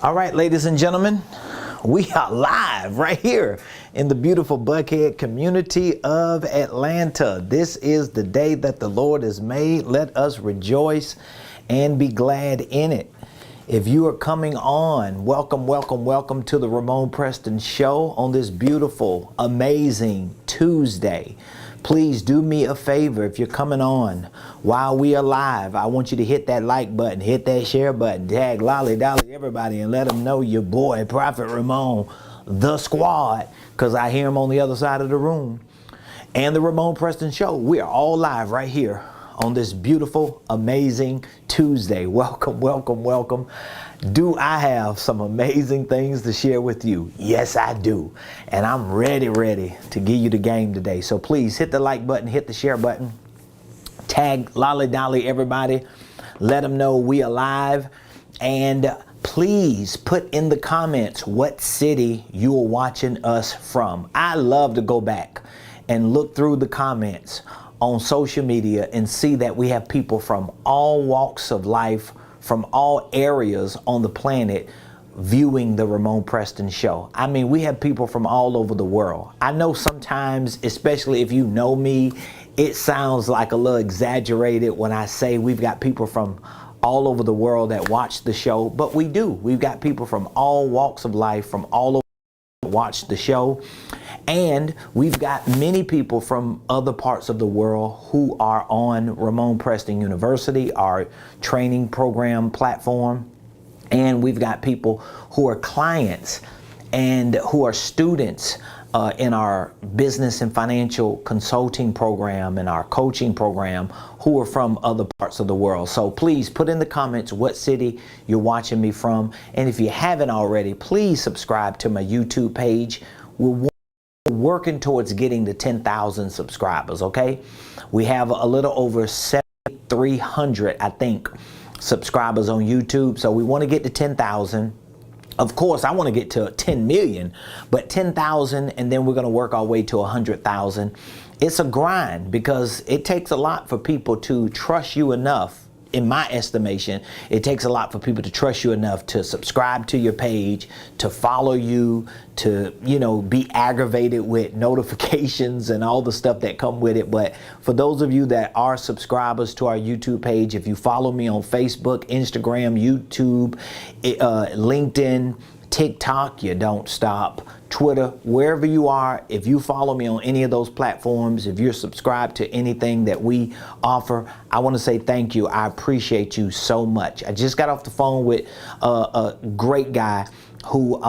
All right, ladies and gentlemen, we are live right here in the beautiful Buckhead community of Atlanta. This is the day that the Lord has made. Let us rejoice and be glad in it. If you are coming on, welcome, welcome, welcome to the Ramon Preston Show on this beautiful, amazing Tuesday. Please do me a favor. If you're coming on while we are live, I want you to hit that like button, hit that share button, tag Lolly Dolly everybody, and let them know your boy, Prophet Ramon, the squad, because I hear him on the other side of the room. And the Ramon Preston Show, we are all live right here on this beautiful, amazing Tuesday. Welcome, welcome, welcome. Do I have some amazing things to share with you? Yes, I do. And I'm ready to give you the game today. So please hit the like button, hit the share button, tag Lolly Dolly everybody. Let them know we are live. And please put in the comments what city you are watching us from. I love to go back and look through the comments on social media and see that we have people from all walks of life, from all areas on the planet viewing the Ramon Preston Show. I mean, we have people from all over the world. I know sometimes, especially if you know me, it sounds like a little exaggerated when I say we've got people from all over the world that watch the show, but we do. We've got people from all walks of life, from all over that watch the show. And we've got many people from other parts of the world who are on Ramon Preston University, our training program platform. And we've got people who are clients and who are students in our business and financial consulting program and our coaching program who are from other parts of the world. So please put in the comments what city you're watching me from. And if you haven't already, please subscribe to my YouTube page. We're working towards getting to 10,000 subscribers, okay? We have a little over 7,300, I think, subscribers on YouTube. So we want to get to 10,000. Of course, I want to get to 10 million, but 10,000, and then we're going to work our way to 100,000. It's a grind because it takes a lot for people to trust you enough. In my estimation, it takes a lot for people to trust you enough to subscribe to your page, to follow you, to, you know, be aggravated with notifications and all the stuff that come with it. But for those of you that are subscribers to our YouTube page, if you follow me on Facebook, Instagram, YouTube, LinkedIn, TikTok, you don't stop, Twitter, wherever you are, if you follow me on any of those platforms, if you're subscribed to anything that we offer, I want to say thank you. I appreciate you so much. I just got off the phone with a great guy who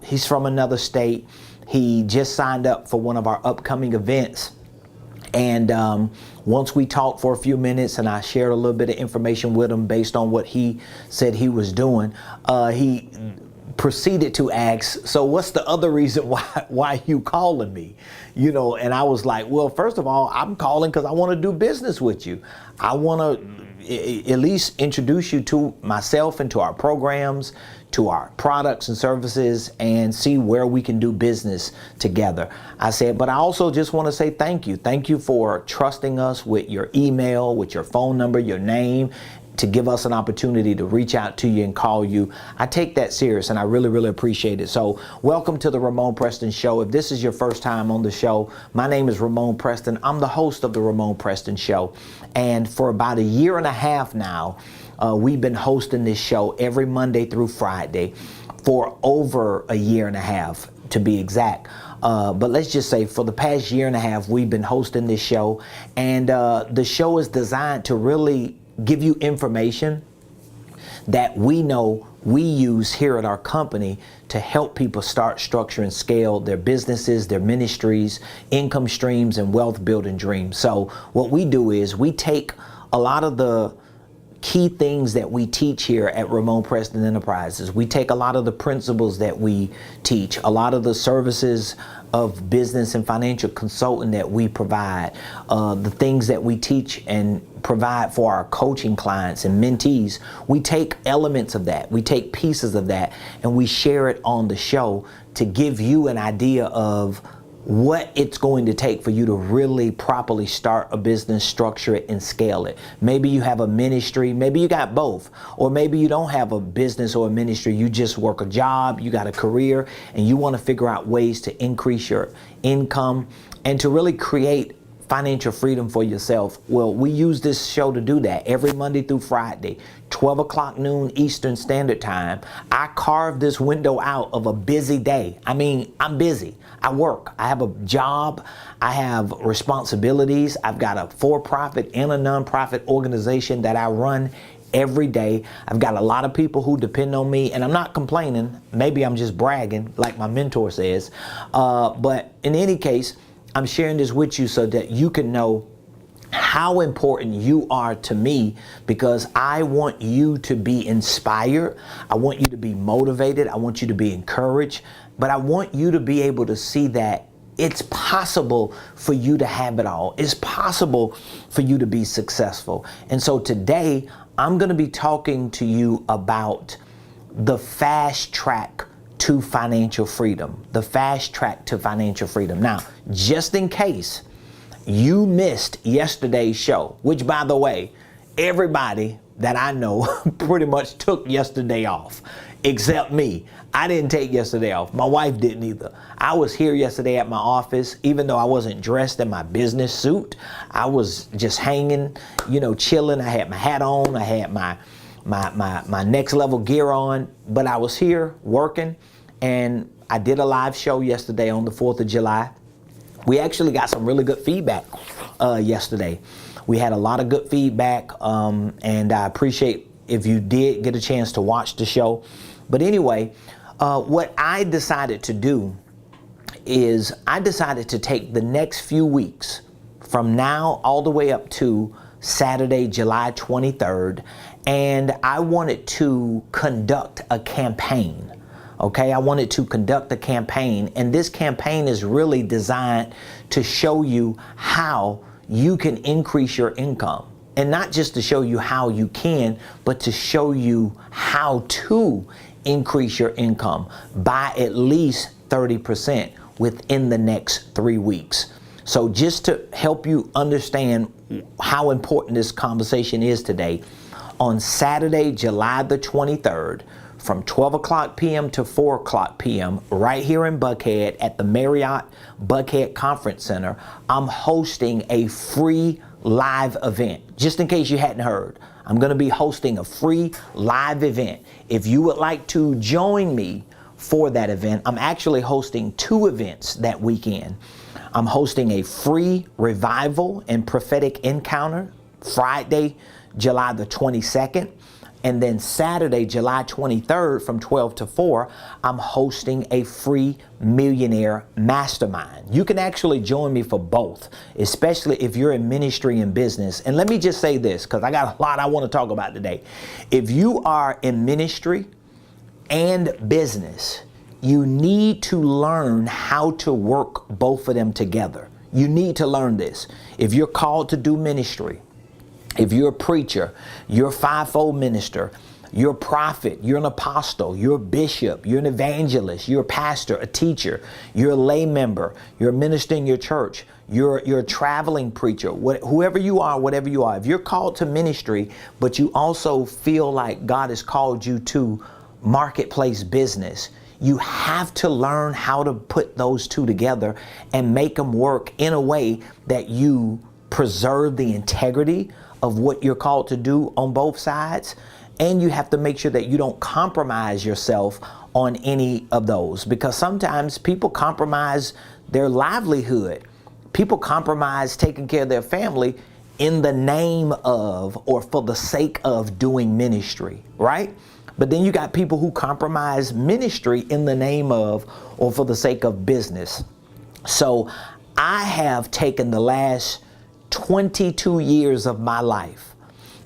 he's from another state. He just signed up for one of our upcoming events. And once we talked for a few minutes and I shared a little bit of information with him based on what he said he was doing, he proceeded to ask, so what's the other reason why you calling me? You know, and I was like, well, first of all, I'm calling because I want to do business with you. I want to at least introduce you to myself and to our programs, to our products and services, and see where we can do business together. I said, but I also just want to say thank you. Thank you for trusting us with your email, with your phone number, your name, to give us an opportunity to reach out to you and call you. I take that serious and I really appreciate it. So welcome to the Ramon Preston Show. If this is your first time on the show, my name is Ramon Preston. I'm the host of the Ramon Preston Show. And for about a year and a half now, we've been hosting this show every Monday through Friday for over a year and a half, to be exact. But let's just say for the past year and a half, we've been hosting this show. And the show is designed to really give you information that we know we use here at our company to help people start, structure, and scale their businesses, their ministries, income streams, and wealth building dreams. So what we do is we take a lot of the key things that we teach here at Ramon Preston Enterprises. We take a lot of the principles that we teach, a lot of the services of business and financial consulting that we provide, the things that we teach and provide for our coaching clients and mentees. We take elements of that, we take pieces of that, and we share it on the show to give you an idea of what it's going to take for you to really properly start a business, structure it, and scale it. Maybe you have a ministry, maybe you got both, or maybe you don't have a business or a ministry, you just work a job, you got a career, and you want to figure out ways to increase your income and to really create financial freedom for yourself. Well, we use this show to do that every Monday through Friday, 12 o'clock noon Eastern Standard Time. I carve this window out of a busy day. I mean, I'm busy. I work. I have a job. I have responsibilities. I've got a for-profit and a nonprofit organization that I run every day. I've got a lot of people who depend on me, and I'm not complaining. Maybe I'm just bragging, like my mentor says. But in any case, I'm sharing this with you so that you can know how important you are to me, because I want you to be inspired. I want you to be motivated. I want you to be encouraged. But I want you to be able to see that it's possible for you to have it all. It's possible for you to be successful. And so today, I'm going to be talking to you about the fast track to financial freedom. The fast track to financial freedom. Now, just in case you missed yesterday's show, which, by the way, everybody that I know pretty much took yesterday off, except me. I didn't take yesterday off. My wife didn't either. I was here yesterday at my office, even though I wasn't dressed in my business suit. I was just hanging, chilling. I had my hat on. I had my next level gear on, but I was here working, and I did a live show yesterday on the 4th of July. We actually got some really good feedback yesterday. We had a lot of good feedback, and I appreciate if you did get a chance to watch the show. But anyway, what I decided to do is I decided to take the next few weeks from now all the way up to Saturday, July 23rd, and I wanted to conduct a campaign. Okay, I wanted to conduct a campaign, and this campaign is really designed to show you how you can increase your income. And not just to show you how you can, but to show you how to increase your income by at least 30% within the next 3 weeks. So just to help you understand how important this conversation is today, on Saturday, July the 23rd, from 12 o'clock p.m. to 4 o'clock p.m. right here in Buckhead at the Marriott Buckhead Conference Center, I'm hosting a free live event. Just in case you hadn't heard, I'm going to be hosting a free live event. If you would like to join me for that event, I'm actually hosting 2 events that weekend. I'm hosting a free revival and prophetic encounter Friday, July the 22nd. And then Saturday, July 23rd from 12 to 4, I'm hosting a free Millionaire Mastermind. You can actually join me for both, especially if you're in ministry and business. And let me just say this, because I got a lot I want to talk about today. If you are in ministry and business, you need to learn how to work both of them together. You need to learn this. If you're called to do ministry, if you're a preacher, you're a fivefold minister, you're a prophet, you're an apostle, you're a bishop, you're an evangelist, you're a pastor, a teacher, you're a lay member, you're a minister in your church, you're a traveling preacher, whoever you are, whatever you are. If you're called to ministry, but you also feel like God has called you to marketplace business, you have to learn how to put those two together and make them work in a way that you preserve the integrity of what you're called to do on both sides. And you have to make sure that you don't compromise yourself on any of those, because sometimes people compromise their livelihood. People compromise taking care of their family in the name of or for the sake of doing ministry, right? But then you got people who compromise ministry in the name of or for the sake of business. So I have taken the last 22 years of my life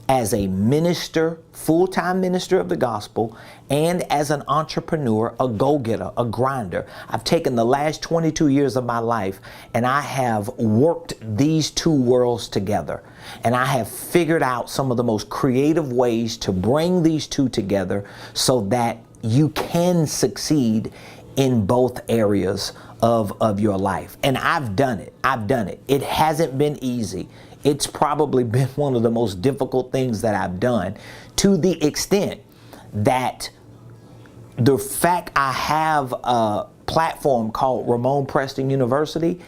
as a minister, full-time minister of the gospel, and as an entrepreneur, a go-getter, a grinder. I've taken the last 22 years of my life and I have worked these two worlds together. And I have figured out some of the most creative ways to bring these two together so that you can succeed in both areas of your life. And I've done it. It hasn't been easy. It's probably been one of the most difficult things that I've done, to the extent that the fact I have a platform called Ramon Preston University,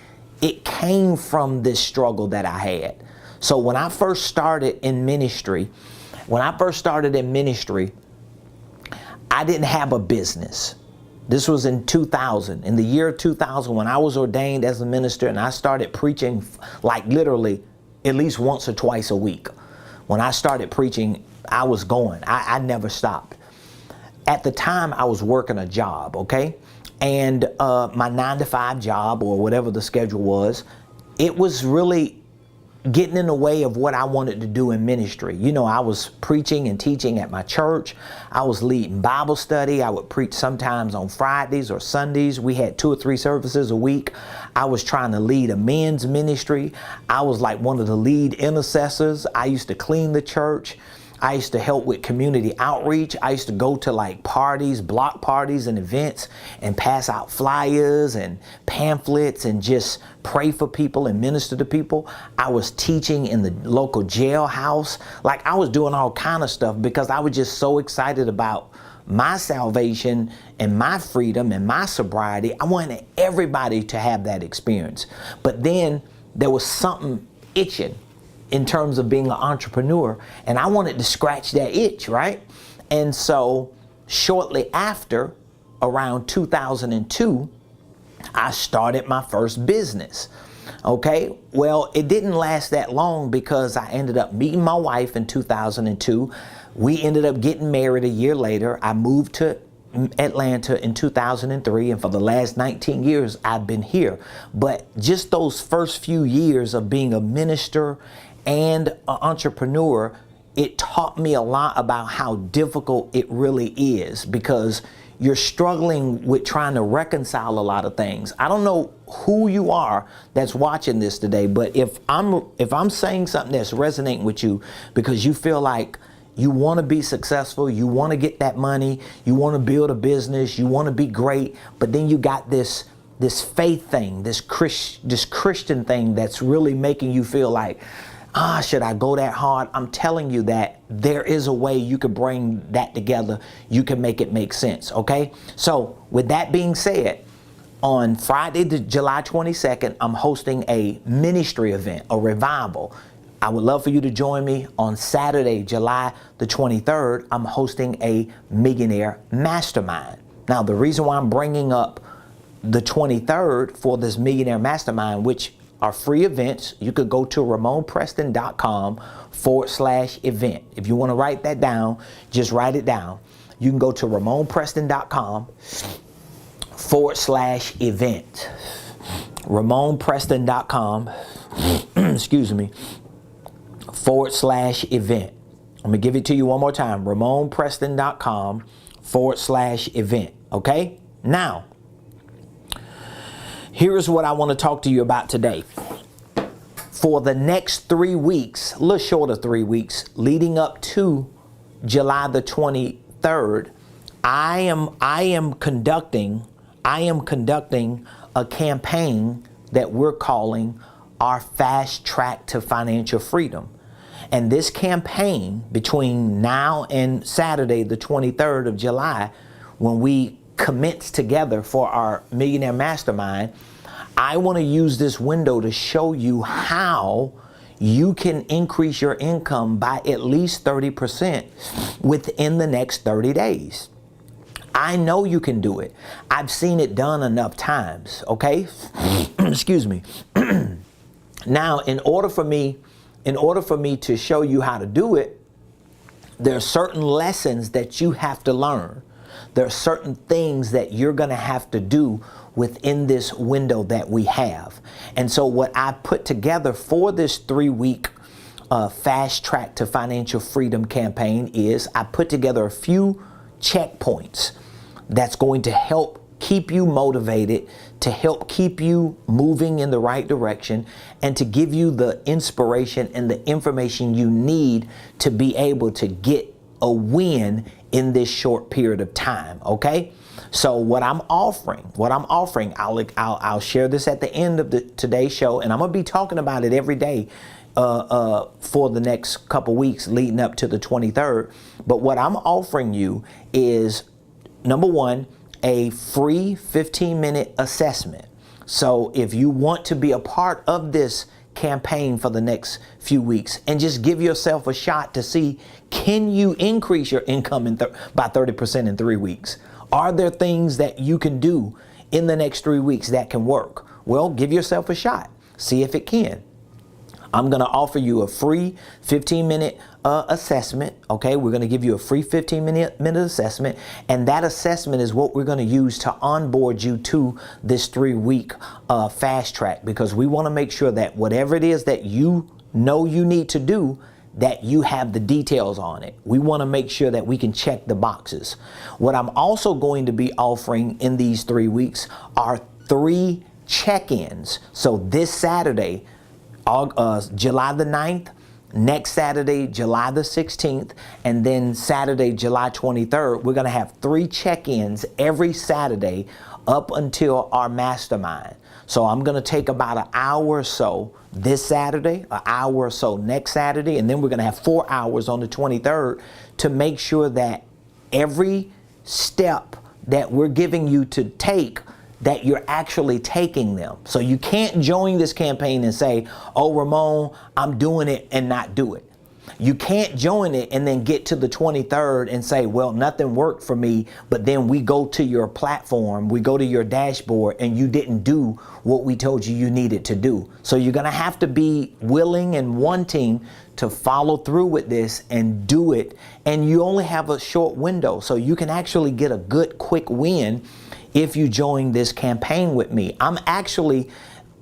it came from this struggle that I had. So when I first started in ministry, I didn't have a business. This was in 2000, in the year 2000, when I was ordained as a minister, and I started preaching like literally at least once or twice a week. When I started preaching, I was going. I never stopped. At the time, I was working a job, okay? And my 9-to-5 job, or whatever the schedule was, it was really getting in the way of what I wanted to do in ministry. You know, I was preaching and teaching at my church. I was leading Bible study. I would preach sometimes on Fridays or Sundays. We had 2 or 3 services a week. I was trying to lead a men's ministry. I was like one of the lead intercessors. I used to clean the church. I used to help with community outreach. I used to go to like parties, block parties and events, and pass out flyers and pamphlets and just pray for people and minister to people. I was teaching in the local jailhouse. Like, I was doing all kind of stuff because I was just so excited about my salvation and my freedom and my sobriety. I wanted everybody to have that experience. But then there was something itching in terms of being an entrepreneur, and I wanted to scratch that itch, right? And so shortly after, around 2002, I started my first business. Okay, well, it didn't last that long because I ended up meeting my wife in 2002. We ended up getting married a year later. I moved to Atlanta in 2003, and for the last 19 years, I've been here. But just those first few years of being a minister and an entrepreneur, it taught me a lot about how difficult it really is, because you're struggling with trying to reconcile a lot of things. I don't know who you are that's watching this today, but if I'm saying something that's resonating with you because you feel like you want to be successful, you want to get that money, you want to build a business, you want to be great, but then you got this faith thing, this Christian thing that's really making you feel like, should I go that hard? I'm telling you that there is a way you can bring that together. You can make it make sense, okay? So with that being said, on Friday, July 22nd, I'm hosting a ministry event, a revival. I would love for you to join me. On Saturday, July the 23rd, I'm hosting a Millionaire Mastermind. Now, the reason why I'm bringing up the 23rd for this Millionaire Mastermind, which are free events, you could go to RamonPreston.com/event. If you want to write that down, just write it down. You can go to RamonPreston.com/event. RamonPreston.com, excuse me, /event. I'm going to give it to you one more time. RamonPreston.com/event. Okay? Now, here's what I want to talk to you about today. For the next 3 weeks, a little short of 3 weeks, leading up to July the 23rd, I am conducting a campaign that we're calling our Fast Track to Financial Freedom. And this campaign, between now and Saturday, the 23rd of July, when we commence together for our Millionaire Mastermind, I want to use this window to show you how you can increase your income by at least 30% within the next 30 days. I know you can do it. I've seen it done enough times, okay? Excuse me. Now, in order for me to show you how to do it, there are certain lessons that you have to learn. There are certain things that you're going to have to do within this window that we have. And so what I put together for this 3-week Fast Track to Financial Freedom campaign is I put together a few checkpoints that's going to help keep you motivated, to help keep you moving in the right direction, and to give you the inspiration and the information you need to be able to get a win in this short period of time, okay? So what I'm offering, I'll share this at the end of today's show, and I'm gonna be talking about it every day for the next couple weeks leading up to the 23rd. But what I'm offering you is, number one, a free 15-minute assessment. So if you want to be a part of this campaign for the next few weeks and just give yourself a shot to see, can you increase your income by 30% in 3 weeks? Are there things that you can do in the next 3 weeks that can work? Well, give yourself a shot. See if it can. I'm going to offer you a free 15-minute assessment. Okay, we're going to give you a free 15-minute assessment, and that assessment is what we're going to use to onboard you to this 3-week fast track, because we want to make sure that whatever it is that you know you need to do, that you have the details on it. We want to make sure that we can check the boxes. What I'm also going to be offering in these 3 weeks are 3 check-ins. So this Saturday, July the 9th, next Saturday, July the 16th, and then Saturday, July 23rd, we're going to have 3 check-ins every Saturday up until our mastermind. So I'm going to take about an hour or so this Saturday, an hour or so next Saturday, and then we're going to have 4 hours on the 23rd to make sure that every step that we're giving you to take, that you're actually taking them. So you can't join this campaign and say, oh, Ramon, I'm doing it, and not do it. You can't join it and then get to the 23rd and say, well, nothing worked for me, but then we go to your platform, we go to your dashboard, and you didn't do what we told you needed to do. So you're going to have to be willing and wanting to follow through with this and do it. And you only have a short window, so you can actually get a good quick win if you join this campaign with me. I'm actually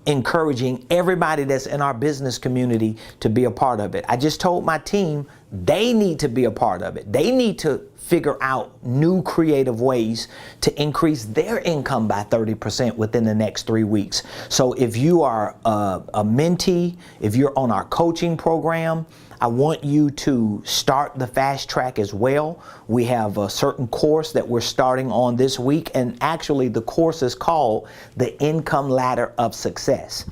encouraging everybody that's in our business community to be a part of it. I just told my team they need to be a part of it. They need to figure out new creative ways to increase their income by 30% within the next 3 weeks. So if you are a mentee, if you're on our coaching program, I want you to start the fast track as well. We have a certain course that we're starting on this week, and actually the course is called the Income Ladder of Success.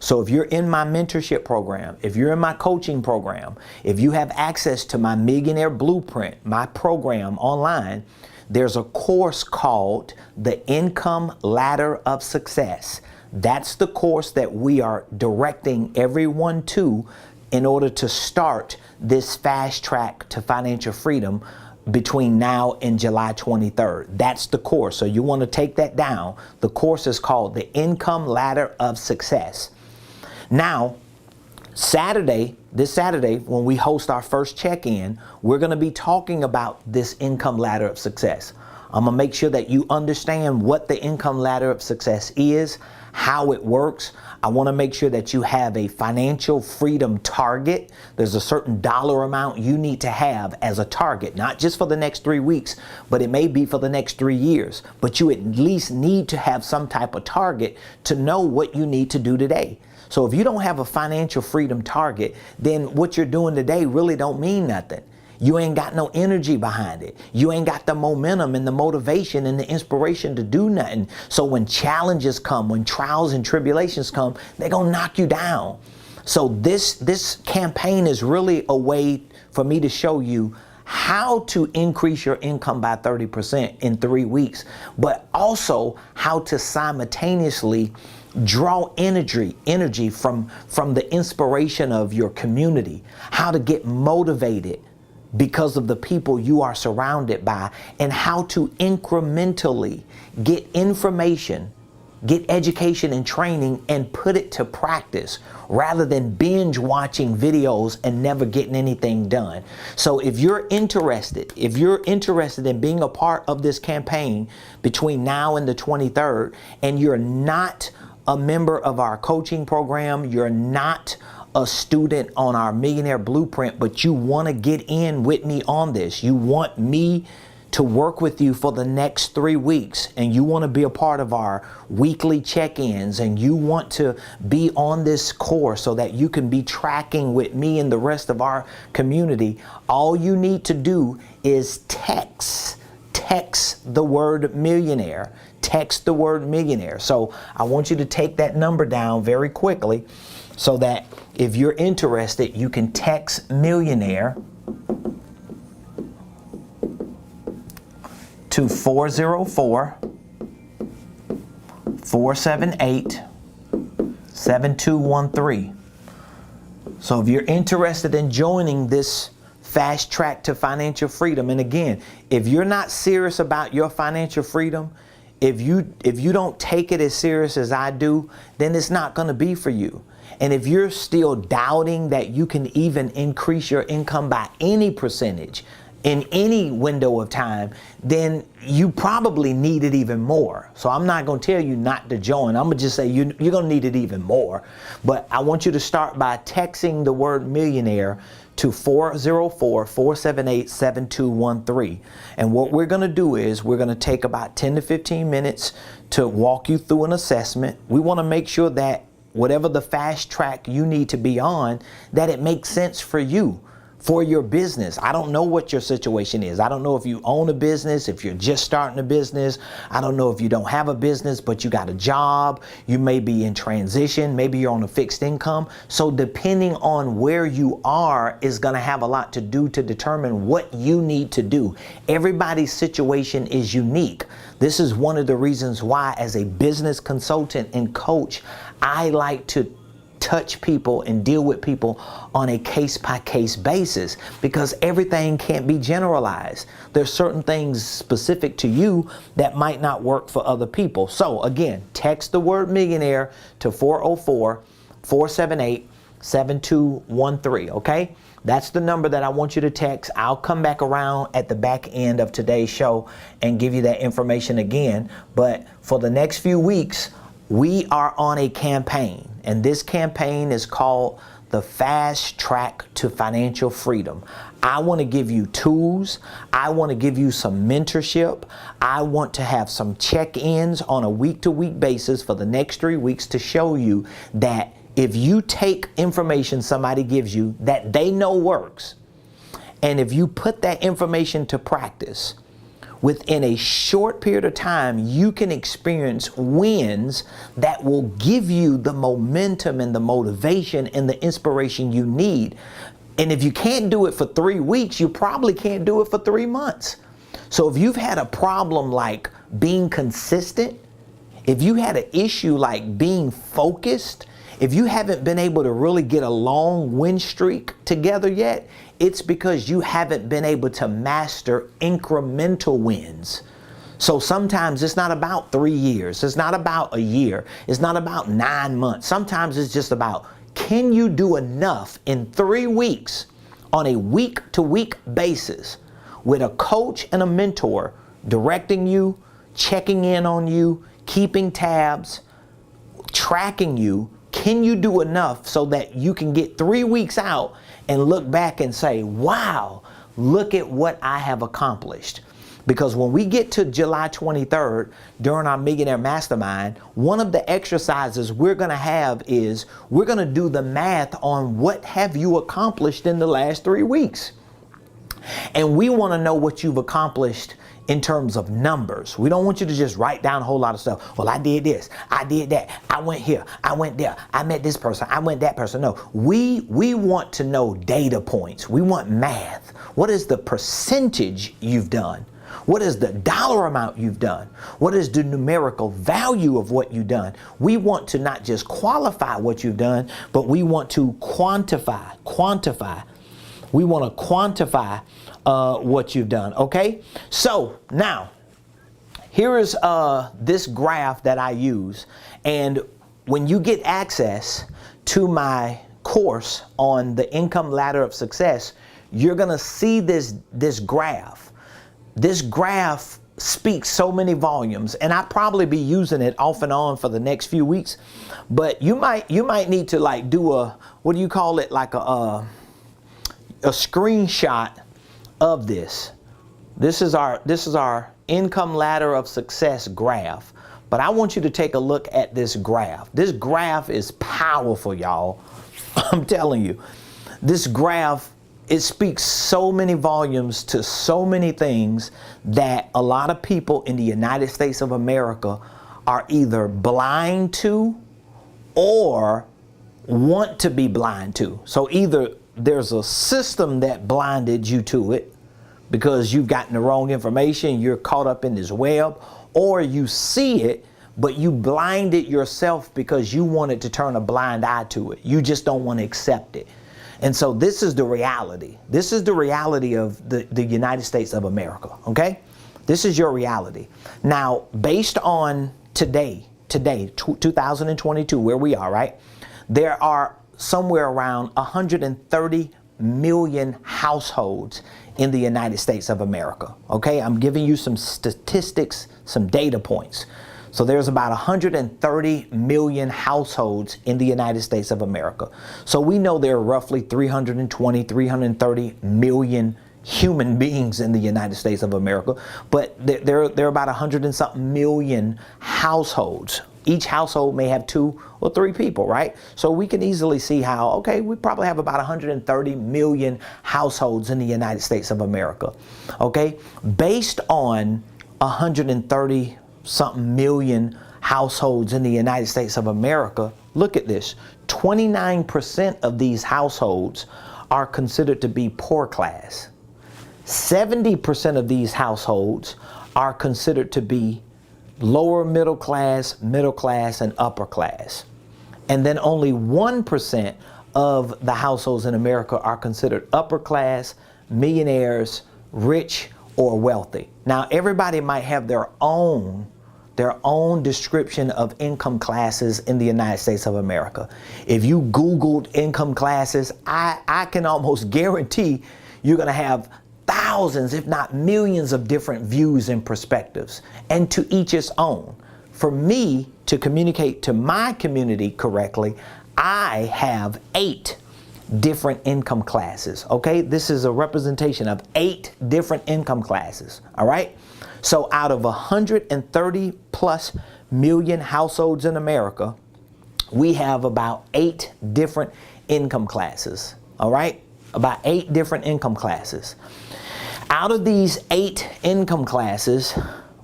So if you're in my mentorship program, if you're in my coaching program, if you have access to my Millionaire Blueprint, my program online, there's a course called the Income Ladder of Success. That's the course that we are directing everyone to in order to start this fast track to financial freedom between now and July 23rd. That's the course. So you want to take that down. The course is called the Income Ladder of Success. Now, this Saturday, when we host our first check-in, we're going to be talking about this income ladder of success. I'm going to make sure that you understand what the income ladder of success is, how it works. I want to make sure that you have a financial freedom target. There's a certain dollar amount you need to have as a target, not just for the next 3 weeks, but it may be for the next 3 years. But you at least need to have some type of target to know what you need to do today. So if you don't have a financial freedom target, then what you're doing today really don't mean nothing. You ain't got no energy behind it. You ain't got the momentum and the motivation and the inspiration to do nothing. So when challenges come, when trials and tribulations come, they're gonna knock you down. So this campaign is really a way for me to show you how to increase your income by 30% in 3 weeks, but also how to simultaneously draw energy from the inspiration of your community, how to get motivated because of the people you are surrounded by, and how to incrementally get information, get education and training, and put it to practice rather than binge watching videos and never getting anything done. So if you're interested in being a part of this campaign between now and the 23rd, and you're not a member of our coaching program, you're not a student on our Millionaire Blueprint, but you want to get in with me on this, you want me to work with you for the next 3 weeks, and you want to be a part of our weekly check-ins, and you want to be on this course so that you can be tracking with me and the rest of our community, all you need to do is text text the word millionaire. Text the word millionaire. So I want you to take that number down very quickly so that if you're interested, you can text millionaire to 404-478-7213. So if you're interested in joining this fast track to financial freedom, and again, if you're not serious about your financial freedom, if you don't take it as serious as I do, then it's not going to be for you. And if you're still doubting that you can even increase your income by any percentage in any window of time, then you probably need it even more. So I'm not going to tell you not to join. I'm going to just say you're going to need it even more. But I want you to start by texting the word millionaire to 404-478-7213. And what we're going to do is we're going to take about 10 to 15 minutes to walk you through an assessment. We want to make sure that whatever the fast track you need to be on, that it makes sense for you, for your business. I don't know what your situation is. I don't know if you own a business, if you're just starting a business. I don't know if you don't have a business, but you got a job. You may be in transition. Maybe you're on a fixed income. So depending on where you are is going to have a lot to do to determine what you need to do. Everybody's situation is unique. This is one of the reasons why, as a business consultant and coach, I like to touch people and deal with people on a case-by-case basis, because everything can't be generalized. There's certain things specific to you that might not work for other people. So again, text the word millionaire to 404-478-7213, okay? That's the number that I want you to text. I'll come back around at the back end of today's show and give you that information again. But for the next few weeks, we are on a campaign, and this campaign is called the Fast Track to Financial Freedom. I want to give you tools. I want to give you some mentorship. I want to have some check-ins on a week-to-week basis for the next 3 weeks to show you that if you take information somebody gives you that they know works, and if you put that information to practice, within a short period of time, you can experience wins that will give you the momentum and the motivation and the inspiration you need. And if you can't do it for 3 weeks, you probably can't do it for 3 months. So if you've had a problem like being consistent, if you had an issue like being focused, if you haven't been able to really get a long win streak together yet, it's because you haven't been able to master incremental wins. So sometimes it's not about 3 years. It's not about a year. It's not about 9 months. Sometimes it's just about, can you do enough in 3 weeks on a week-to-week basis with a coach and a mentor directing you, checking in on you, keeping tabs, tracking you? Can you do enough so that you can get 3 weeks out and look back and say, wow, look at what I have accomplished? Because when we get to July 23rd during our Millionaire Mastermind, one of the exercises we're going to have is we're going to do the math on what have you accomplished in the last 3 weeks. And we want to know what you've accomplished in terms of numbers. We don't want you to just write down a whole lot of stuff. Well, I did this, I did that, I went here, I went there, I met this person, I went that person. No, we want to know data points. We want math. What is the percentage you've done? What is the dollar amount you've done? What is the numerical value of what you've done? We want to not just qualify what you've done, but we want to quantify. We want to quantify what you've done, okay? So now, here is this graph that I use. And when you get access to my course on the income ladder of success, you're going to see this graph. This graph speaks so many volumes, and I'll probably be using it off and on for the next few weeks. But you might need to like do a, what do you call it, like a screenshot of this. This is our income ladder of success graph. But I want you to take a look at this graph. This graph is powerful, y'all. I'm telling you. This graph it speaks so many volumes to so many things that a lot of people in the United States of America are either blind to or want to be blind to. So either there's a system that blinded you to it because you've gotten the wrong information, you're caught up in this web, or you see it, but you blinded yourself because you wanted to turn a blind eye to it. You just don't want to accept it. And so this is the reality. This is the reality of the United States of America, okay? This is your reality. Now, based on today, 2022, where we are, right? There are somewhere around 130 million households in the United States of America, okay? I'm giving you some statistics, some data points. So there's about 130 million households in the United States of America. So we know there are roughly 330 million human beings in the United States of America, but there are about 100 and something million households. Each household may have 2 or 3 people, right? So we can easily see how, okay, we probably have about 130 million households in the United States of America, okay? Based on 130 something million households in the United States of America, look at this. 29% of these households are considered to be poor class. 70% of these households are considered to be lower middle class, and upper class. And then only 1% of the households in America are considered upper class, millionaires, rich, or wealthy. Now, everybody might have their own description of income classes in the United States of America. If you Googled income classes, I can almost guarantee you're going to have thousands, if not millions, of different views and perspectives, and to each its own. For me to communicate to my community correctly, I have 8 different income classes, okay? This is a representation of 8 different income classes, all right? So out of 130 plus million households in America, we have about 8 different income classes, all right? About 8 different income classes. Out of these 8 income classes,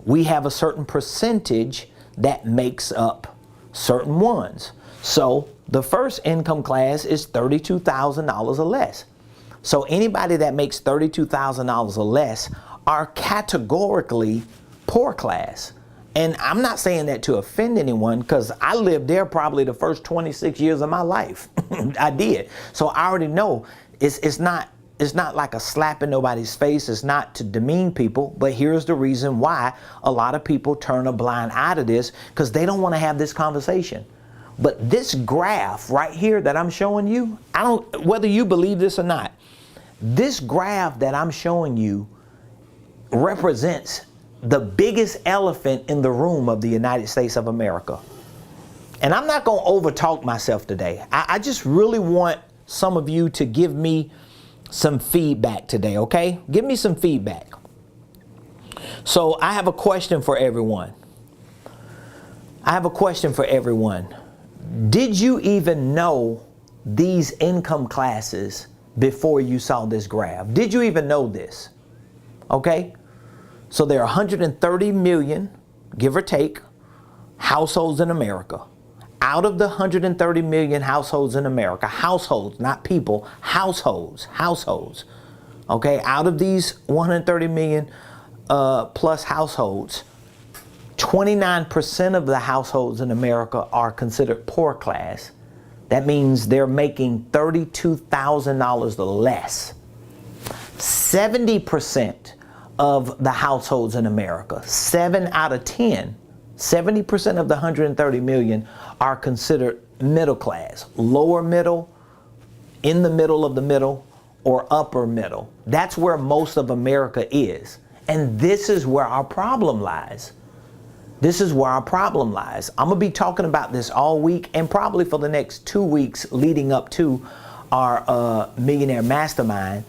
we have a certain percentage that makes up certain ones. So the first income class is $32,000 or less. So anybody that makes $32,000 or less are categorically poor class. And I'm not saying that to offend anyone, because I lived there probably the first 26 years of my life. I did. So I already know it's not like a slap in nobody's face. It's not to demean people, but here's the reason why a lot of people turn a blind eye to this, because they don't want to have this conversation. But this graph right here that I'm showing you, whether you believe this or not, this graph that I'm showing you represents the biggest elephant in the room of the United States of America. And I'm not going to overtalk myself today. I just really want some of you to give me some feedback today, okay? Give me some feedback. So I have a question for everyone. Did you even know these income classes before you saw this graph? Did you even know this? Okay? So there are 130 million, give or take, households in America. Out of the 130 million households in America, households, not people, households. Okay? Out of these 130 million plus households, 29% of the households in America are considered poor class. That means they're making $32,000 or less. 70% of the households in America, 7 out of 10, 70% of the 130 million are considered middle class, lower middle, in the middle of the middle, or upper middle. That's where most of America is. And this is where our problem lies. I'm going to be talking about this all week and probably for the next 2 weeks leading up to our Millionaire Mastermind.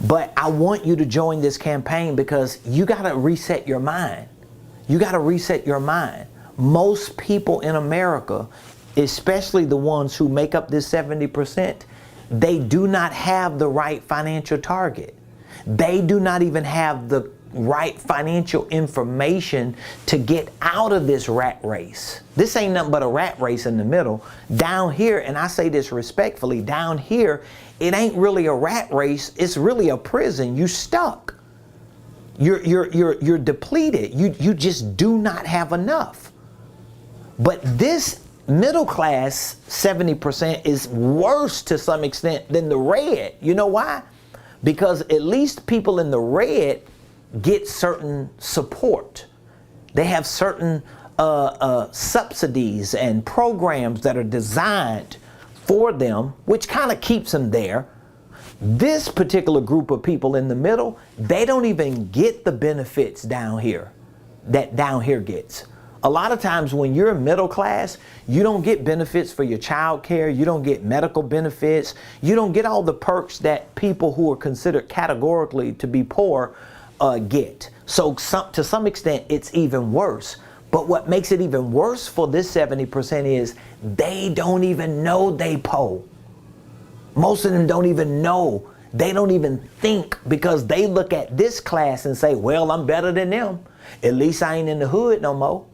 But I want you to join this campaign because you got to reset your mind. Most people in America, especially the ones who make up this 70%, they do not have the right financial target. They do not even have the right financial information to get out of this rat race. This ain't nothing but a rat race in the middle. Down here, and I say this respectfully, down here, it ain't really a rat race. It's really a prison. You stuck. You're depleted. You just do not have enough. But this middle class 70% is worse to some extent than the red. You know why? Because at least people in the red get certain support. They have certain subsidies and programs that are designed for them, which kind of keeps them there. This particular group of people in the middle, they don't even get the benefits down here that down here gets. A lot of times when you're middle class, you don't get benefits for your child care, you don't get medical benefits, you don't get all the perks that people who are considered categorically to be poor get. So to some extent, it's even worse. But what makes it even worse for this 70% is they don't even know they poor. Most of them don't even know. They don't even think, because they look at this class and say, well, I'm better than them. At least I ain't in the hood no more.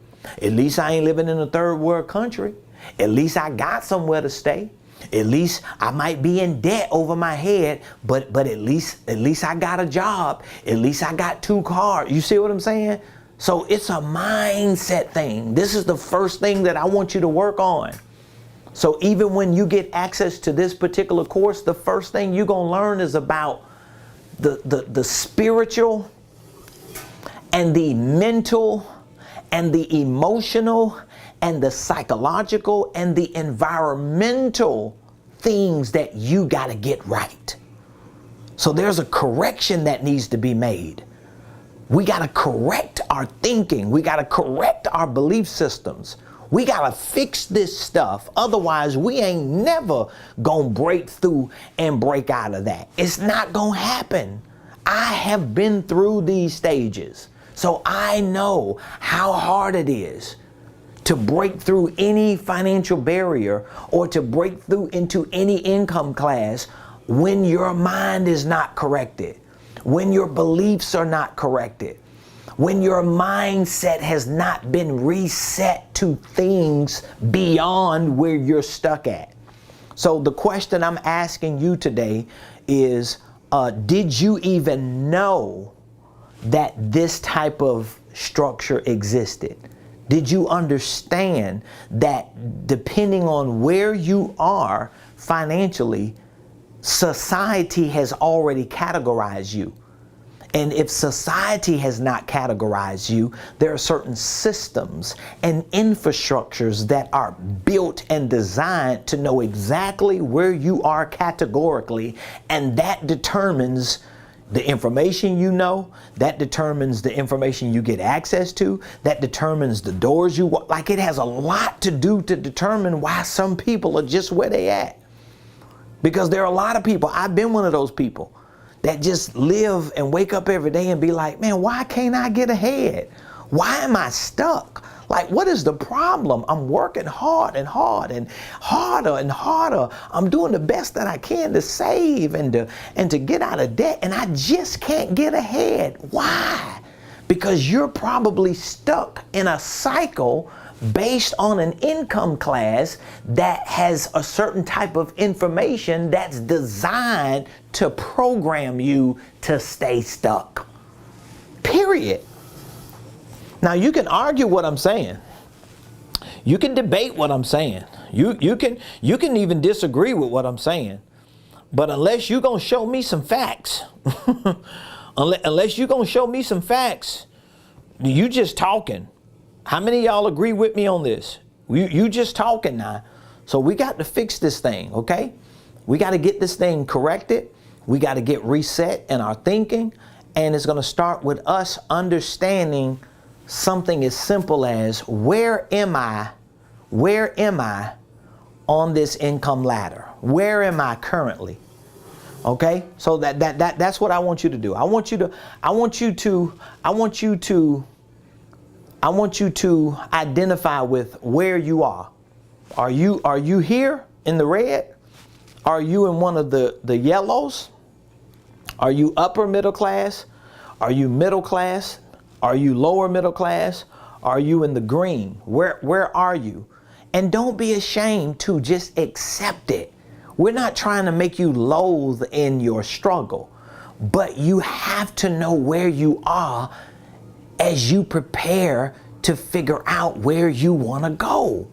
At least I ain't living in a third world country. At least I got somewhere to stay. At least I might be in debt over my head, but at least I got a job. At least I got 2 cars. You see what I'm saying? So it's a mindset thing. This is the first thing that I want you to work on. So even when you get access to this particular course, the first thing you're going to learn is about the spiritual and the mental and the emotional and the psychological and the environmental things that you got to get right. So there's a correction that needs to be made. We got to correct our thinking. We got to correct our belief systems. We got to fix this stuff. Otherwise, we ain't never going to break through and break out of that. It's not going to happen. I have been through these stages. So I know how hard it is to break through any financial barrier or to break through into any income class when your mind is not corrected, when your beliefs are not corrected, when your mindset has not been reset to things beyond where you're stuck at. So the question I'm asking you today is, did you even know that this type of structure existed? Did you understand that depending on where you are financially, society has already categorized you? And if society has not categorized you, there are certain systems and infrastructures that are built and designed to know exactly where you are categorically, and that determines the information you know, that determines the information you get access to, that determines the doors you walk. Like, it has a lot to do to determine why some people are just where they at. Because there are a lot of people, I've been one of those people, that just live and wake up every day and be like, man, why can't I get ahead? Why am I stuck? Like, what is the problem? I'm working hard and hard and harder and harder. I'm doing the best that I can to save and to get out of debt, and I just can't get ahead. Why? Because you're probably stuck in a cycle based on an income class that has a certain type of information that's designed to program you to stay stuck. Period. Now, you can argue what I'm saying. You can debate what I'm saying. You can even disagree with what I'm saying. But unless you're going to show me some facts, unless you're going to show me some facts, you just talking. How many of y'all agree with me on this? You just talking now. So we got to fix this thing, okay? We got to get this thing corrected. We got to get reset in our thinking. And it's going to start with us understanding something as simple as, where am I on this income ladder? Where am I currently? Okay? So that's what I want you to do. I want you to identify with where you are. Are you here in the red? Are you in one of the yellows? Are you upper middle class? Are you middle class? Are you lower middle class? Are you in the green? Where are you? And don't be ashamed to just accept it. We're not trying to make you loathe in your struggle, but you have to know where you are as you prepare to figure out where you want to go.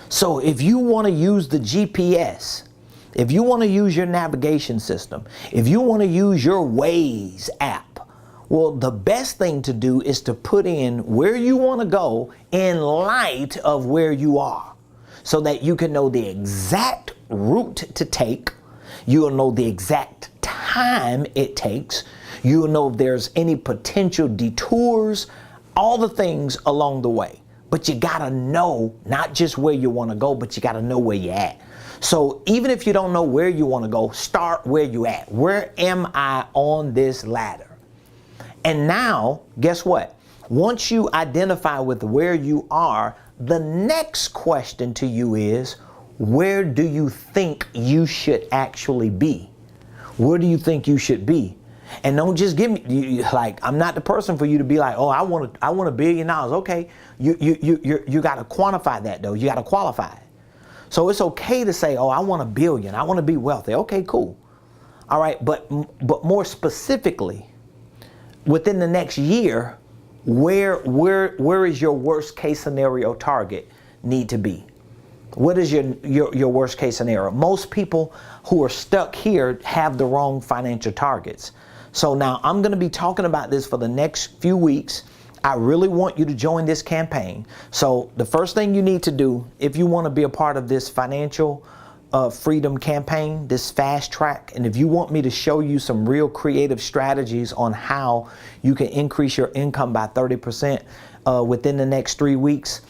So if you want to use the GPS, if you want to use your navigation system, if you want to use your Waze app, well, the best thing to do is to put in where you want to go in light of where you are, so that you can know the exact route to take. You'll know the exact time it takes. You'll know if there's any potential detours, all the things along the way. But you gotta know not just where you want to go, but you gotta know where you're at. So even if you don't know where you want to go, start where you at. Where am I on this ladder? And now, guess what? Once you identify with where you are, the next question to you is, where do you think you should actually be? Where do you think you should be? And don't just give me, like, I'm not the person for you to be like, oh, I want $1 billion. Okay, you got to quantify that though. You got to qualify it. So it's okay to say, oh, I want $1 billion. I want to be wealthy. Okay, cool. All right, but more specifically, within the next year, where is your worst case scenario target need to be? What is your worst case scenario? Most people who are stuck here have the wrong financial targets. So now I'm going to be talking about this for the next few weeks. I really want you to join this campaign. So the first thing you need to do, if you want to be a part of this financial freedom campaign, this fast track, and if you want me to show you some real creative strategies on how you can increase your income by 30% within the next 3 weeks,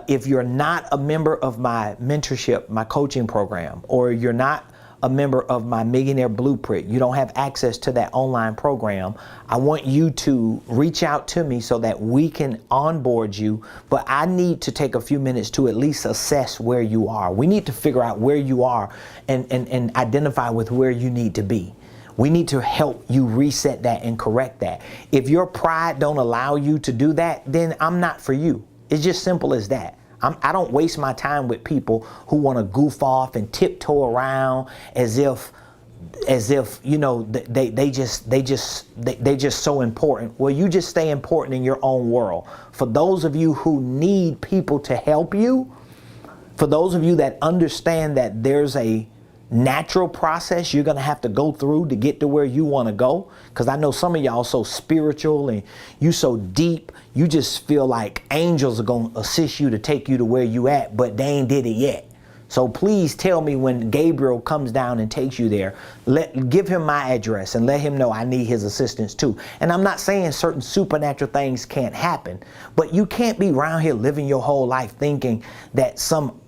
if you're not a member of my mentorship, my coaching program, or you're not a member of my Millionaire Blueprint, you don't have access to that online program, I want you to reach out to me so that we can onboard you. But I need to take a few minutes to at least assess where you are. We need to figure out where you are and identify with where you need to be. We need to help you reset that and correct that. If your pride don't allow you to do that, then I'm not for you. It's just simple as that. I don't waste my time with people who want to goof off and tiptoe around as if you know they just so important. Well, you just stay important in your own world. For those of you who need people to help you, for those of you that understand that there's a natural process you're going to have to go through to get to where you want to go, because I know some of y'all so spiritual and you so deep, you just feel like angels are going to assist you to take you to where you at, but they ain't did it yet. So please tell me when Gabriel comes down and takes you there, give him my address and let him know I need his assistance too. And I'm not saying certain supernatural things can't happen, but you can't be around here living your whole life thinking that something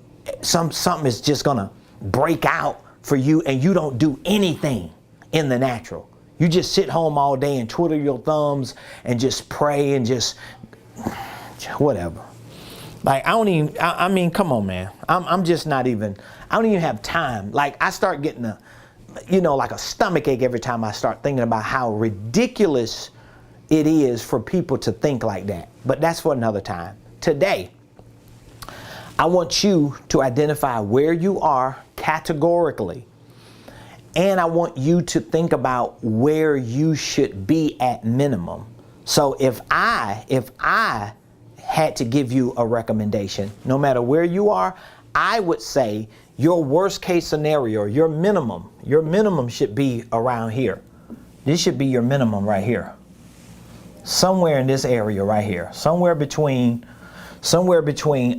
is just going to break out for you and you don't do anything in the natural. You just sit home all day and twiddle your thumbs and just pray and just whatever. Like, I mean, come on, man. I'm just not even, I don't even have time. Like, I start getting like a stomach ache every time I start thinking about how ridiculous it is for people to think like that. But that's for another time. Today, I want you to identify where you are categorically. And I want you to think about where you should be at minimum. So if I had to give you a recommendation, no matter where you are, I would say your worst case scenario, your minimum should be around here. This should be your minimum right here. Somewhere in this area right here. Somewhere between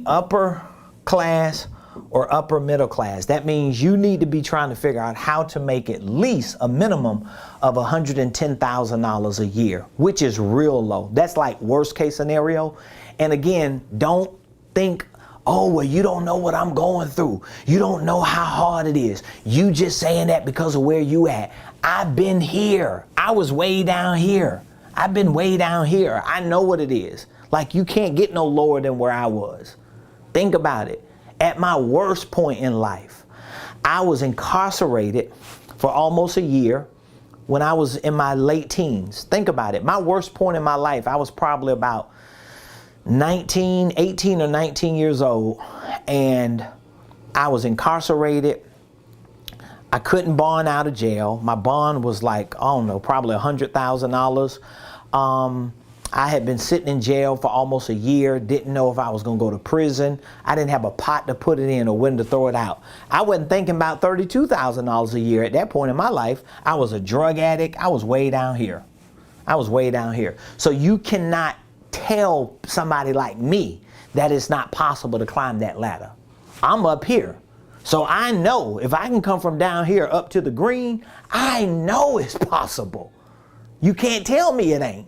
upper class or upper middle class. That means you need to be trying to figure out how to make at least a minimum of $110,000 a year, which is real low. That's like worst case scenario. And again, don't think, oh, well, you don't know what I'm going through. You don't know how hard it is. You just saying that because of where you at. I've been here. I was way down here. I've been way down here. I know what it is. Like, you can't get no lower than where I was. Think about it. At my worst point in life, I was incarcerated for almost a year when I was in my late teens. Think about it. My worst point in my life, I was probably about 18 or 19 years old, and I was incarcerated. I couldn't bond out of jail. My bond was like, I don't know, probably $100,000. I had been sitting in jail for almost a year, didn't know if I was going to go to prison. I didn't have a pot to put it in or when to throw it out. I wasn't thinking about $32,000 a year at that point in my life. I was a drug addict. I was way down here. So you cannot tell somebody like me that it's not possible to climb that ladder. I'm up here. So I know if I can come from down here up to the green, I know it's possible. You can't tell me it ain't,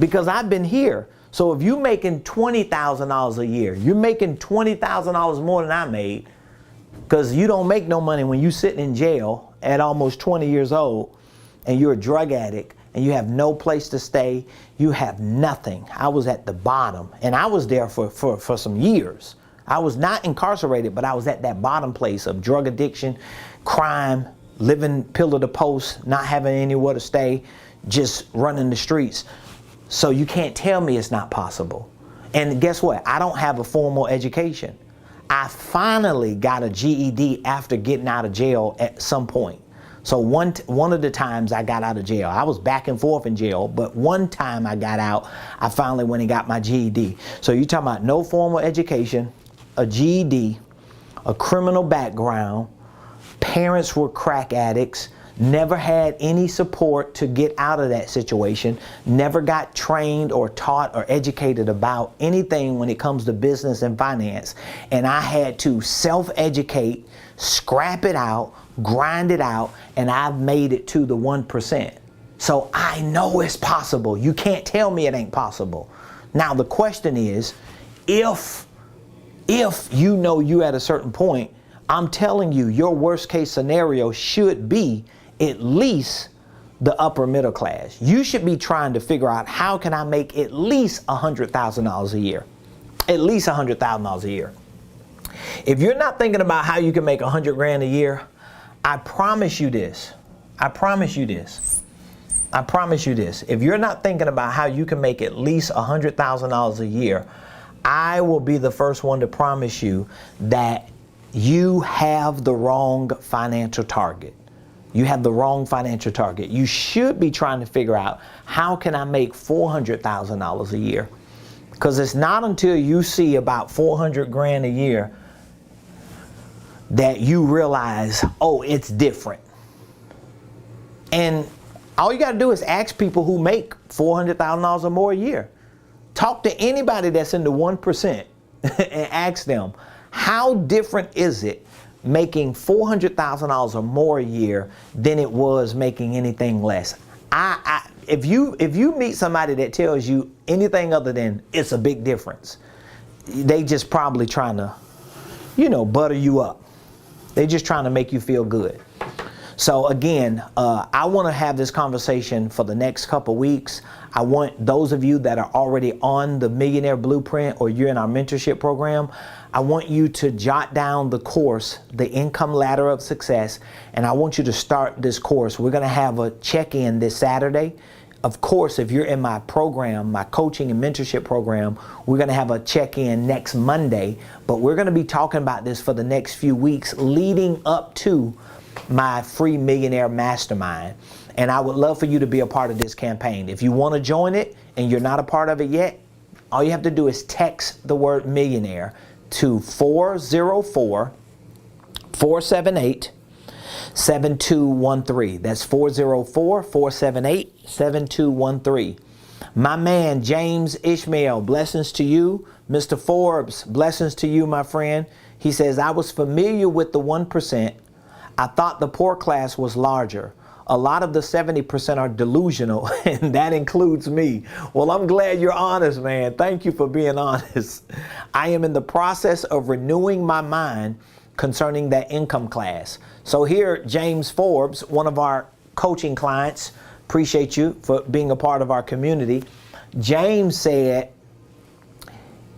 because I've been here. So if you're making $20,000 a year, you're making $20,000 more than I made, because you don't make no money when you're sitting in jail at almost 20 years old and you're a drug addict and you have no place to stay. You have nothing. I was at the bottom, and I was there for some years. I was not incarcerated, but I was at that bottom place of drug addiction, crime, living pillar to post, not having anywhere to stay, just running the streets. So you can't tell me it's not possible. And guess what? I don't have a formal education. I finally got a GED after getting out of jail at some point. So one of the times I got out of jail, I was back and forth in jail, but one time I got out, I finally went and got my GED. So you're talking about no formal education, a GED, a criminal background, parents were crack addicts, never had any support to get out of that situation, never got trained or taught or educated about anything when it comes to business and finance. And I had to self-educate, scrap it out, grind it out, and I've made it to the 1%. So I know it's possible. You can't tell me it ain't possible. Now the question is, if you know you at a certain point, I'm telling you, your worst case scenario should be at least the upper middle class. You should be trying to figure out, how can I make at least $100,000 a year? At least $100,000 a year. If you're not thinking about how you can make 100 grand a year, I promise you this. If you're not thinking about how you can make at least $100,000 a year, I will be the first one to promise you that you have the wrong financial target. You have the wrong financial target. You should be trying to figure out, how can I make $400,000 a year? Because it's not until you see about 400 grand a year that you realize, oh, it's different. And all you got to do is ask people who make $400,000 or more a year. Talk to anybody that's in the 1% and ask them, how different is it making $400,000 or more a year than it was making anything less? If you meet somebody that tells you anything other than it's a big difference, they just probably trying to, butter you up. They're just trying to make you feel good. So again, I want to have this conversation for the next couple weeks. I want those of you that are already on the Millionaire Blueprint, or you're in our mentorship program, I want you to jot down the course, the Income Ladder of Success, and I want you to start this course. We're going to have a check-in this Saturday. Of course, if you're in my program, my coaching and mentorship program, we're going to have a check-in next Monday, but we're going to be talking about this for the next few weeks leading up to my free Millionaire Mastermind. And I would love for you to be a part of this campaign. If you want to join it and you're not a part of it yet, all you have to do is text the word millionaire to 404-478-7213. That's 404-478-7213. My man, James Ishmael, blessings to you. Mr. Forbes, blessings to you, my friend. He says, I was familiar with the 1%. I thought the poor class was larger. A lot of the 70% are delusional, and that includes me. Well, I'm glad you're honest, man. Thank you for being honest. I am in the process of renewing my mind concerning that income class. So here, James Forbes, one of our coaching clients, appreciate you for being a part of our community. James said,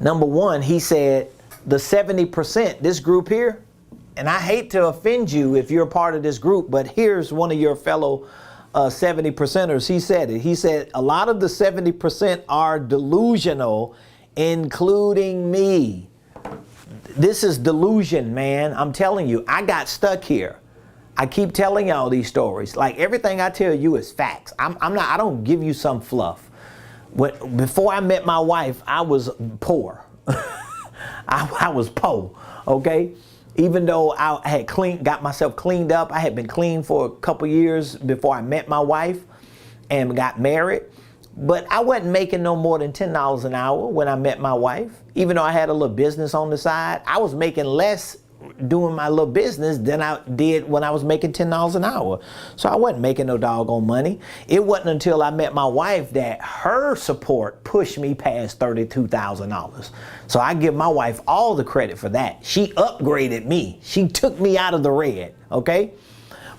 number one, he said, the 70%, this group here, and I hate to offend you if you're a part of this group, but here's one of your fellow 70%ers. He said it. He said, a lot of the 70% are delusional, including me. This is delusion, man. I'm telling you, I got stuck here. I keep telling y'all these stories. Like, everything I tell you is facts. I don't give you some fluff. Before I met my wife, I was poor. I was poor, okay? Even though I had got myself cleaned up, I had been clean for a couple years before I met my wife and got married. But I wasn't making no more than $10 an hour when I met my wife. Even though I had a little business on the side, I was making less doing my little business than I did when I was making $10 an hour. So I wasn't making no doggone money. It wasn't until I met my wife that her support pushed me past $32,000. So I give my wife all the credit for that. She upgraded me. She took me out of the red, okay?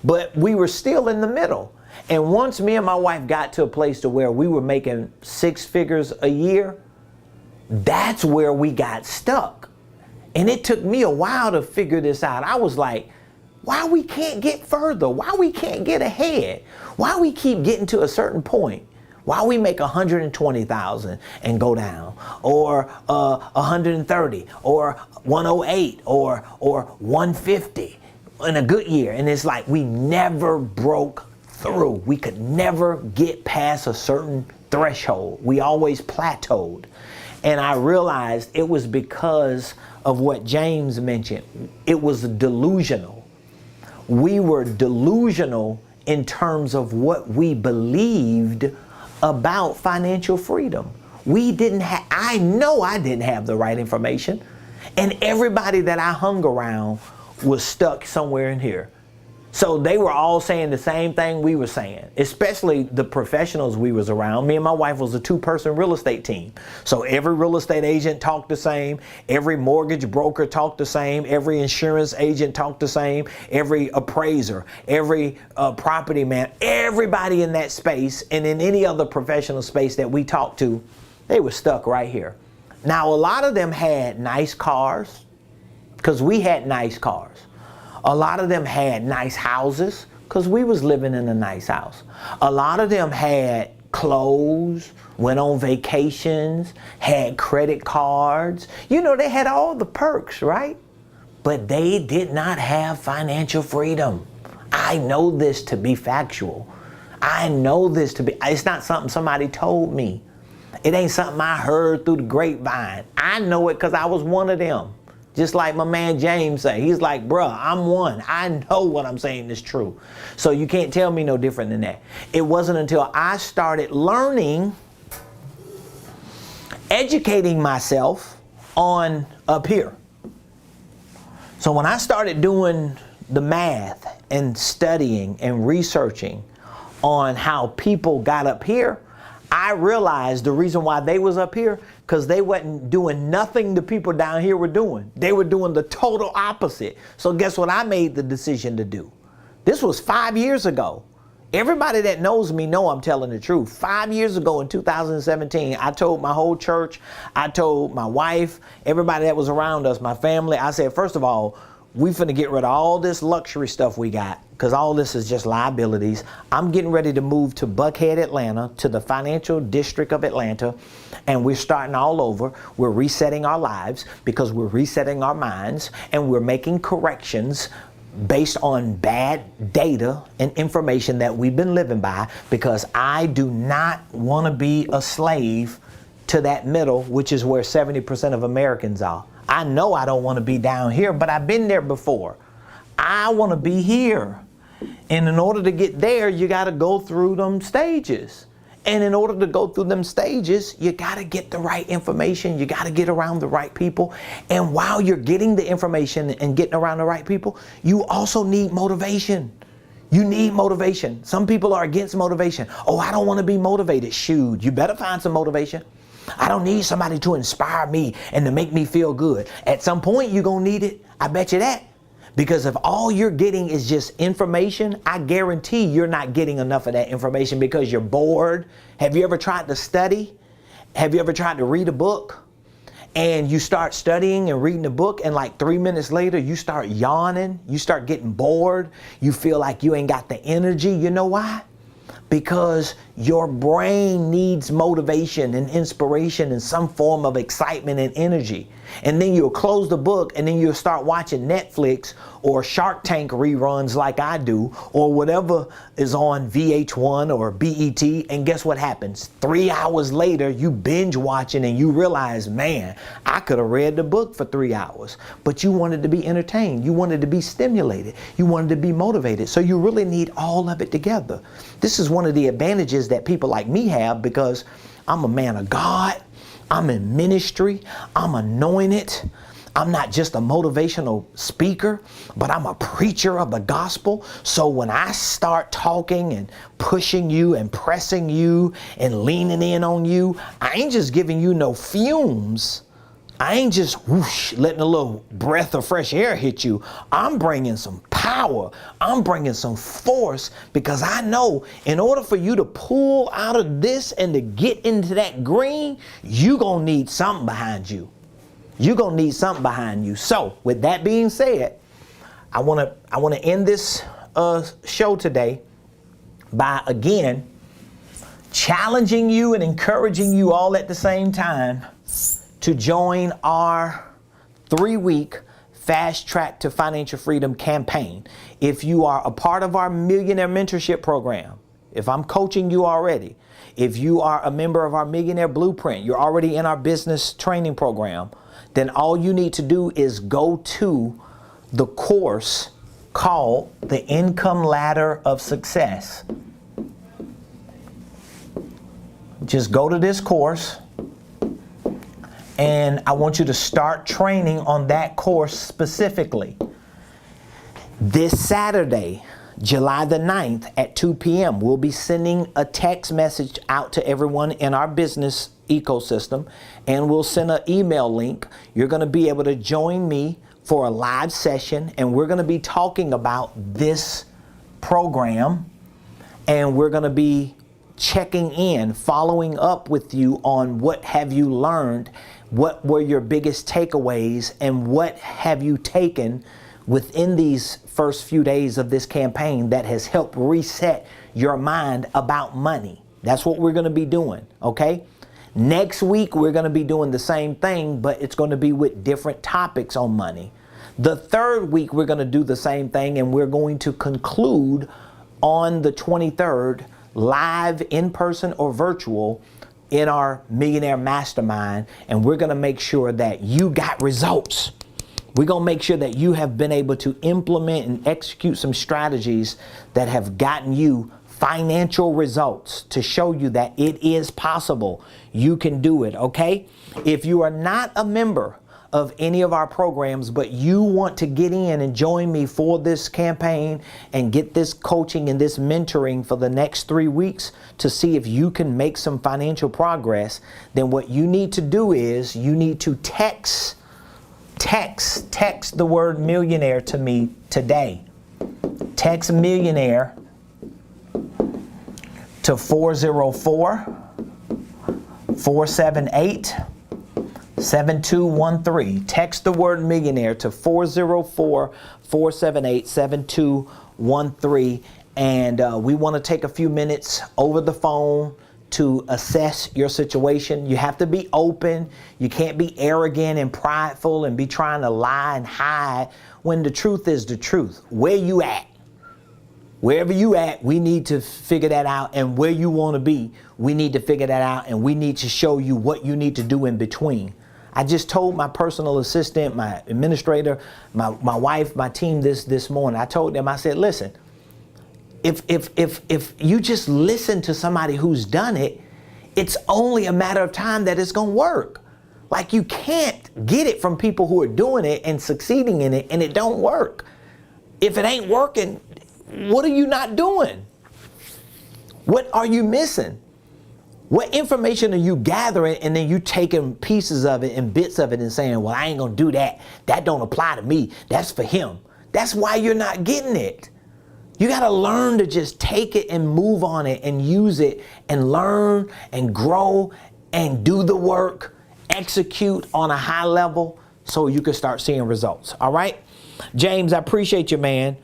But we were still in the middle. And once me and my wife got to a place to where we were making 6 figures a year, that's where we got stuck. And it took me a while to figure this out. I was like, why we can't get further? Why we can't get ahead? Why we keep getting to a certain point? Why we make 120,000 and go down, or 130, or 108, or 150 in a good year? And it's like we never broke through. We could never get past a certain threshold. We always plateaued. And I realized it was because of what James mentioned. It was delusional. We were delusional in terms of what we believed about financial freedom. I know I didn't have the right information. And everybody that I hung around was stuck somewhere in here. So they were all saying the same thing we were saying, especially the professionals we was around. Me and my wife was a 2-person real estate team. So every real estate agent talked the same. Every mortgage broker talked the same. Every insurance agent talked the same. Every appraiser, every property man, everybody in that space and in any other professional space that we talked to, they were stuck right here. Now, a lot of them had nice cars because we had nice cars. A lot of them had nice houses because we was living in a nice house. A lot of them had clothes, went on vacations, had credit cards. You know, they had all the perks, right? But they did not have financial freedom. I know this to be factual. I know this to be, it's not something somebody told me. It ain't something I heard through the grapevine. I know it because I was one of them. Just like my man James say, he's like, bruh, I'm one. I know what I'm saying is true. So you can't tell me no different than that. It wasn't until I started learning, educating myself on up here. So when I started doing the math and studying and researching on how people got up here, I realized the reason why they was up here, because they wasn't doing nothing the people down here were doing. They were doing the total opposite. So guess what I made the decision to do? This was 5 years ago. Everybody that knows me know I'm telling the truth. 5 years ago in 2017, I told my whole church, I told my wife, everybody that was around us, my family, I said, first of all, we finna get rid of all this luxury stuff we got, because all this is just liabilities. I'm getting ready to move to Buckhead, Atlanta, to the financial district of Atlanta, and we're starting all over. We're resetting our lives because we're resetting our minds, and we're making corrections based on bad data and information that we've been living by, because I do not want to be a slave to that middle, which is where 70% of Americans are. I know I don't want to be down here, but I've been there before. I want to be here. And in order to get there, you got to go through them stages. And in order to go through them stages, you got to get the right information. You got to get around the right people. And while you're getting the information and getting around the right people, you also need motivation. You need motivation. Some people are against motivation. Oh, I don't want to be motivated. Shoot, you better find some motivation. I don't need somebody to inspire me and to make me feel good. At some point, you're going to need it. I bet you that. Because if all you're getting is just information, I guarantee you're not getting enough of that information because you're bored. Have you ever tried to study? Have you ever tried to read a book and you start studying and reading the book, and like 3 minutes later, you start yawning, you start getting bored, you feel like you ain't got the energy. You know why? Because your brain needs motivation and inspiration and some form of excitement and energy. And then you'll close the book and then you'll start watching Netflix or Shark Tank reruns like I do, or whatever is on VH1 or BET. And guess what happens? 3 hours later, you binge watching and you realize, man, I could have read the book for 3 hours. But you wanted to be entertained. You wanted to be stimulated. You wanted to be motivated. So you really need all of it together. This is one of the advantages that people like me have, because I'm a man of God. I'm in ministry. I'm anointed. I'm not just a motivational speaker, but I'm a preacher of the gospel. So when I start talking and pushing you and pressing you and leaning in on you, I ain't just giving you no fumes. I ain't just whoosh, letting a little breath of fresh air hit you. I'm bringing some power. I'm bringing some force, because I know in order for you to pull out of this and to get into that green, you gonna need something behind you. You're gonna need something behind you. So with that being said, I wanna end this show today by again challenging you and encouraging you all at the same time to join our 3-week Fast Track to Financial Freedom campaign. If you are a part of our Millionaire Mentorship program, if I'm coaching you already, if you are a member of our Millionaire Blueprint, you're already in our business training program, then all you need to do is go to the course called The Income Ladder of Success. Just go to this course, and I want you to start training on that course specifically. This Saturday, July the 9th at 2 p.m., we'll be sending a text message out to everyone in our business ecosystem, and we'll send an email link. You're going to be able to join me for a live session, and we're going to be talking about this program, and we're going to be checking in, following up with you on what have you learned, what were your biggest takeaways, and what have you taken within these first few days of this campaign that has helped reset your mind about money. That's what we're going to be doing, okay? Next week, we're going to be doing the same thing, but it's going to be with different topics on money. The third week, we're going to do the same thing, and we're going to conclude on the 23rd, live, in person or virtual, in our Millionaire Mastermind, and we're going to make sure that you got results. We're going to make sure that you have been able to implement and execute some strategies that have gotten you financial results to show you that it is possible. You can do it, okay? If you are not a member of any of our programs, but you want to get in and join me for this campaign and get this coaching and this mentoring for the next 3 weeks to see if you can make some financial progress, then what you need to do is you need to text the word millionaire to me today. Text millionaire to 404-478-7213. Text the word millionaire to 404-478-7213. And we want to take a few minutes over the phone to assess your situation. You have to be open. You can't be arrogant and prideful and be trying to lie and hide when the truth is the truth. Where you at? Wherever you at, we need to figure that out. And where you want to be, we need to figure that out. And we need to show you what you need to do in between. I just told my personal assistant, my administrator, my wife, my team this morning. I told them, I said, listen, if you just listen to somebody who's done it, it's only a matter of time that it's going to work. Like, you can't get it from people who are doing it and succeeding in it and it don't work. If it ain't working, what are you not doing? What are you missing? What information are you gathering and then you taking pieces of it and bits of it and saying, well, I ain't going to do that. That don't apply to me. That's for him. That's why you're not getting it. You got to learn to just take it and move on it and use it and learn and grow and do the work execute on a high level so you can start seeing results. All right. James, I appreciate you, man.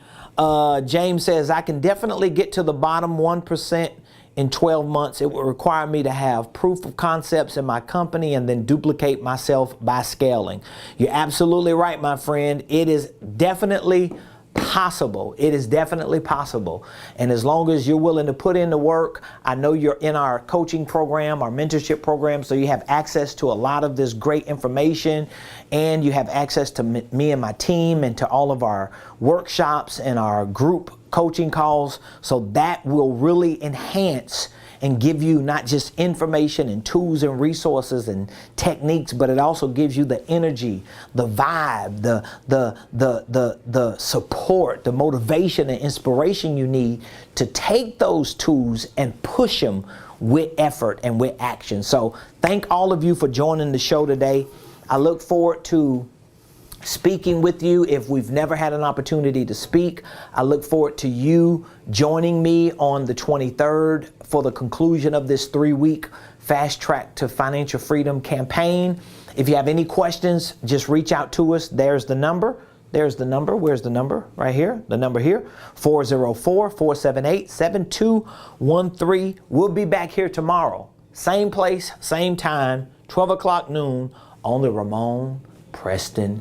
James says, I can definitely get to the bottom 1% in 12 months. It will require me to have proof of concepts in my company and then duplicate myself by scaling. You're absolutely right, my friend. It is definitely possible. It is definitely possible. And as long as you're willing to put in the work, I know you're in our coaching program, our mentorship program, so you have access to a lot of this great information, and you have access to me and my team and to all of our workshops and our group coaching calls. So that will really enhance and give you not just information and tools and resources and techniques, but it also gives you the energy, the vibe, the support, the motivation and inspiration you need to take those tools and push them with effort and with action. So thank all of you for joining the show today. I look forward to speaking with you if we've never had an opportunity to speak. I look forward to you joining me on the 23rd for the conclusion of this 3-week Fast Track to Financial Freedom campaign. If you have any questions, just reach out to us. There's the number. There's the number. Where's the number? Right here. The number here, 404-478-7213. We'll be back here tomorrow. Same place, same time, 12 o'clock noon on the Ramon Preston